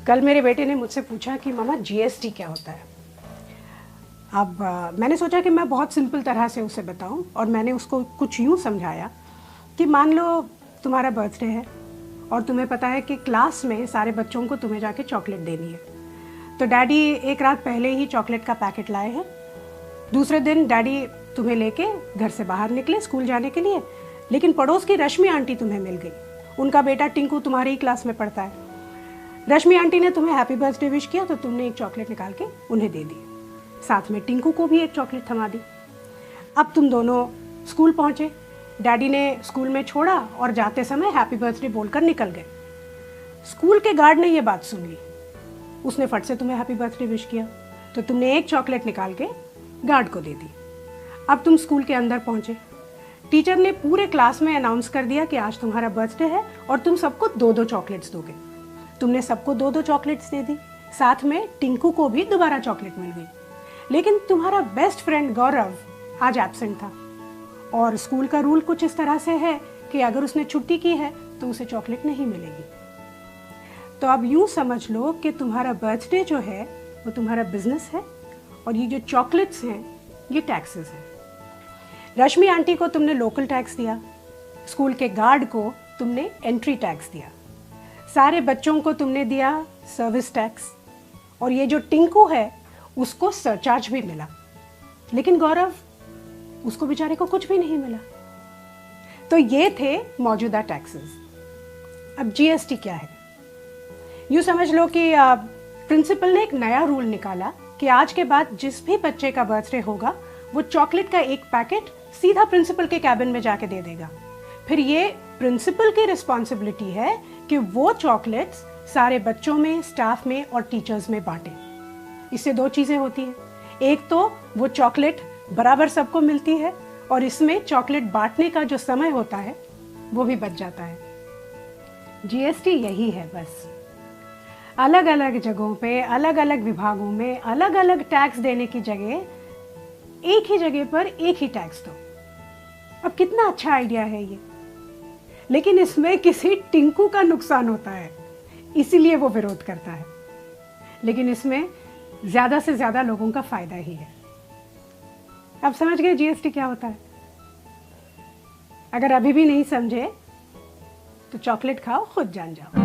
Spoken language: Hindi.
कल मेरे बेटे ने मुझसे पूछा कि मामा जीएसटी क्या होता है। अब मैंने सोचा कि मैं बहुत सिंपल तरह से उसे बताऊं और मैंने उसको कुछ यूँ समझाया कि मान लो तुम्हारा बर्थडे है और तुम्हें पता है कि क्लास में सारे बच्चों को तुम्हें जाके चॉकलेट देनी है। तो डैडी एक रात पहले ही चॉकलेट का पैकेट लाए हैं। दूसरे दिन डैडी तुम्हें लेके घर से बाहर निकले स्कूल जाने के लिए, लेकिन पड़ोस की रश्मि आंटी तुम्हें मिल गई। उनका बेटा टिंकू तुम्हारी ही क्लास में पढ़ता है। रश्मि आंटी ने तुम्हें हैप्पी बर्थडे विश किया तो तुमने एक चॉकलेट निकाल के उन्हें दे दी, साथ में टिंकू को भी एक चॉकलेट थमा दी। अब तुम दोनों स्कूल पहुंचे, डैडी ने स्कूल में छोड़ा और जाते समय हैप्पी बर्थडे बोलकर निकल गए। स्कूल के गार्ड ने ये बात सुन ली, उसने फट से तुम्हें हैप्पी बर्थडे विश किया तो तुमने एक चॉकलेट निकाल के गार्ड को दे दी। अब तुम स्कूल के अंदर पहुंचे, टीचर ने पूरे क्लास में अनाउंस कर दिया कि आज तुम्हारा बर्थडे है और तुम सबको 2-2 चॉकलेट्स दोगे। तुमने सबको 2-2 चॉकलेट्स दे दी, साथ में टिंकू को भी दोबारा चॉकलेट मिल गई। लेकिन तुम्हारा बेस्ट फ्रेंड गौरव आज एब्सेंट था और स्कूल का रूल कुछ इस तरह से है कि अगर उसने छुट्टी की है तो उसे चॉकलेट नहीं मिलेगी। तो अब यूँ समझ लो कि तुम्हारा बर्थडे जो है वो तुम्हारा बिजनेस है और ये जो चॉकलेट्स हैं ये टैक्सेस हैं। रश्मि आंटी को तुमने लोकल टैक्स दिया, स्कूल के गार्ड को तुमने एंट्री टैक्स दिया, सारे बच्चों को तुमने दिया सर्विस टैक्स, और ये जो टिंकू है उसको सरचार्ज भी मिला। लेकिन गौरव, उसको बेचारे को कुछ भी नहीं मिला। तो ये थे मौजूदा टैक्सेस। अब जीएसटी क्या है? यूँ समझ लो कि प्रिंसिपल ने एक नया रूल निकाला कि आज के बाद जिस भी बच्चे का बर्थडे होगा वो चॉकलेट का एक पैकेट सीधा प्रिंसिपल के कैबिन में जाके दे देगा। फिर ये प्रिंसिपल की रिस्पॉन्सिबिलिटी है कि वो चॉकलेट्स सारे बच्चों में, स्टाफ में और टीचर्स में बांटे। इससे 2 चीज़ें होती हैं, एक तो वो चॉकलेट बराबर सबको मिलती है और इसमें चॉकलेट बांटने का जो समय होता है वो भी बच जाता है। जीएसटी यही है बस। अलग अलग जगहों पे, अलग अलग विभागों में अलग अलग टैक्स देने की जगह एक ही जगह पर एक ही टैक्स दो। अब कितना अच्छा आइडिया है ये, लेकिन इसमें किसी टिंकू का नुकसान होता है, इसीलिए वो विरोध करता है। लेकिन इसमें ज़्यादा से ज़्यादा लोगों का फायदा ही है। अब समझ गए जीएसटी क्या होता है? अगर अभी भी नहीं समझे तो चॉकलेट खाओ, खुद जान जाओ।